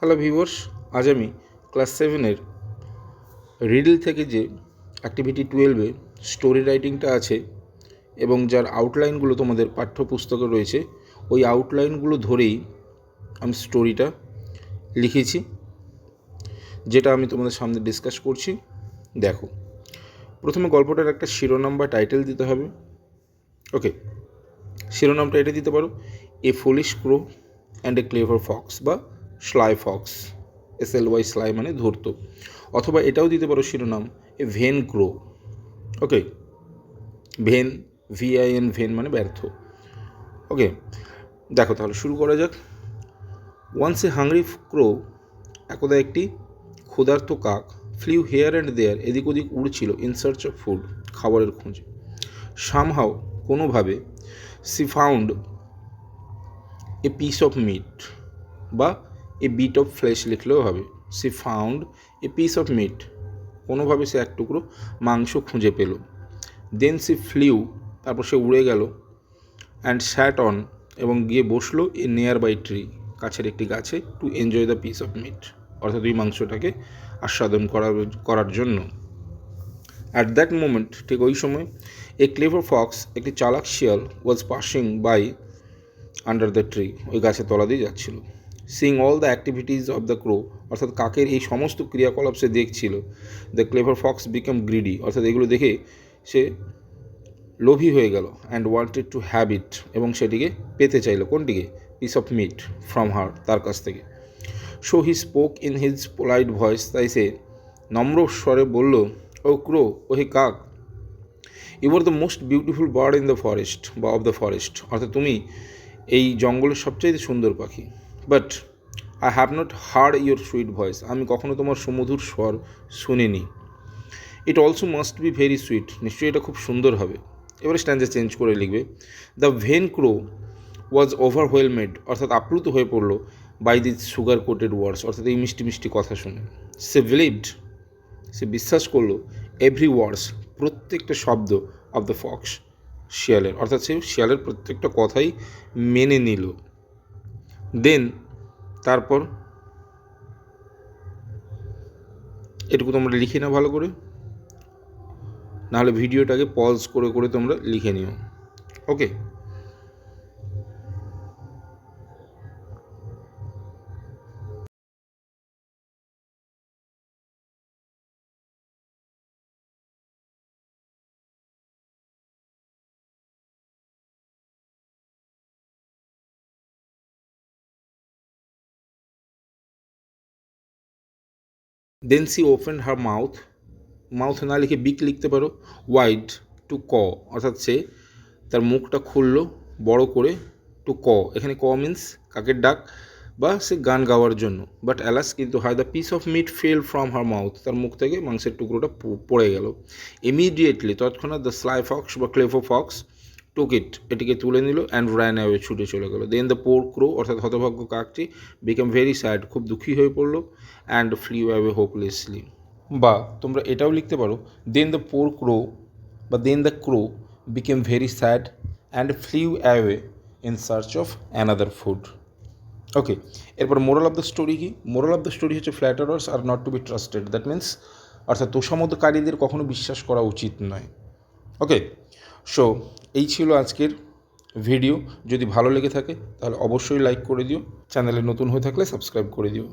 Hello viewers, আজ আমি class 7-এর riddle থেকে যে অ্যাক্টিভিটি 12-এ স্টোরি রাইটিংটা আছে এবং যার আউটলাইনগুলো তোমাদের পাঠ্যপুস্তকে রয়েছে, ওই আউটলাইনগুলো ধরেই আমি স্টোরিটা লিখেছি, যেটা আমি তোমাদের সামনে ডিসকাস করছি। দেখো, প্রথমে গল্পটার একটা শিরোনাম বা টাইটেল দিতে হবে। ওকে, শিরোনামটা এটা দিতে পারো, a foolish crow and a clever fox বা স্লাই ফক্স, SLY স্লাই মানে ধরতো। অথবা এটাও দিতে পারো শিরোনাম, a vain crow. Okay, vain, VIN, vain মানে ব্যর্থ। ওকে, দেখো তাহলে শুরু করা যাক। ওয়ান্স এ হাংরি ক্রো, একদা একটি ক্ষুধার্ত কাক, ফ্লিউ হেয়ার অ্যান্ড দেয়ার, এদিক ওদিক উড়ছিল, ইন সার্চ অফ ফুড, খাবারের খোঁজে। সামহাও, কোনোভাবে, she found a piece of meat বা এ বিট অফ ফ্লেশ লিখলেও হবে। She found a piece of meat, কোনোভাবে সে এক টুকরো মাংস খুঁজে পেল। দেন সি ফ্লিউ, তারপর সে উড়ে গেল। অ্যান্ড স্যাট অন, এবং গিয়ে বসলো এ নিয়ার বাই ট্রি, কাছের একটি গাছে, to enjoy the piece of meat, অর্থাৎ ওই মাংসটাকে আস্বাদন করার জন্য। অ্যাট দ্যাট মোমেন্ট, ঠিক ওই সময়, এ ক্লেভার ফক্স, একটি চালাক শিয়াল, was passing by under the tree, ওই গাছের তলা দিয়ে যাচ্ছিল। Seeing all the activities of the crow, অর্থাৎ কাকের এই সমস্ত ক্রিয়াকলাপ সে দেখছিল। The clever fox become greedy, অর্থাৎ এগুলো দেখে সে লোভী হয়ে গেল। And wanted to have it, এবং সেটিকে পেতে চাইল। কোনটিকে? Piece of meat from her, তার কাছ থেকে। So he spoke in his polite voice, তাই সে নম্র স্বরে বলল, ও ক্রো, ও হে কাক, you are the most beautiful bird in the forest বা অফ দ্য ফরেস্ট, অর্থাৎ তুমি এই জঙ্গলের সবচাইতে সুন্দর পাখি। But I have not heard your sweet voice, আমি কখনো তোমার সুমধুর স্বর শুনিনি। It also must be very sweet, নিশ্চয়ই এটা খুব সুন্দর হবে। এবারে স্ট্যান্ডে চেঞ্জ করে লিখবে, দ্য ভেন ক্রো ওয়াজ ওভারওয়েলমেড, অর্থাৎ আপ্লুত হয়ে পড়লো, বাই দিস সুগার কোটেড ওয়ার্ডস, অর্থাৎ এই মিষ্টি মিষ্টি কথা শুনে। সে বিলিভড, সে বিশ্বাস করলো, এভরি ওয়ার্ডস, প্রত্যেকটা শব্দ, অফ দ্য ফক্স, শিয়ালের, অর্থাৎ সে শিয়ালের প্রত্যেকটা কথাই মেনে নিল। দেন, তারপর, এটুকু তোমরা লিখে নাও ভালো করে, নাহলে ভিডিওটাকে পজ করে করে তোমরা লিখে নিও। Okay, then she open her mouth, mouth না লিখে বিক লিখতে পারো, ওয়াইড, টু ক, অর্থাৎ সে তার মুখটা খুললো বড় করে, টু ক, এখানে ক মিন্স কাকের ডাক বা সে গান গাওয়ার জন্য। বাট অ্যালাস, কিন্তু হয়, the piece of meat fell from her mouth, তার মুখ থেকে মাংসের টুকরোটা পড়ে গেল। ইমিডিয়েটলি, তৎক্ষণাৎ, দ্য স্লাই ফক্স বা ক্লেভো ফক্স টুক ইট, এটিকে তুলে নিল, অ্যান্ড র্যান অ্যাওয়ে, ছুটে চলে গেল। দেন দ্য পোর ক্রো, অর্থাৎ হতভাগ্য কাকটি, বিকাম ভেরি স্যাড, খুব দুঃখী হয়ে পড়লো, অ্যান্ড ফ্লিউ অ্যাওয়ে হোপলেসলি। বা তোমরা এটাও লিখতে পারো, দেন দ্য পোর ক্রো বা then the crow became very sad and flew away in search of another food. Okay, এরপর মোরাল অফ দ্য স্টোরি কি? মোরাল অফ দ্য স্টোরি হচ্ছে flatterers are not to be trusted, that means, অর্থাৎ তোষামোদকারীদের কখনো বিশ্বাস করা উচিত নয়। ওকে, সো এই ছিল আজকের ভিডিও। যদি ভালো লেগে থাকে তাহলে অবশ্যই লাইক করে দিও, চ্যানেলে নতুন হয়ে থাকলে সাবস্ক্রাইব করে দিও।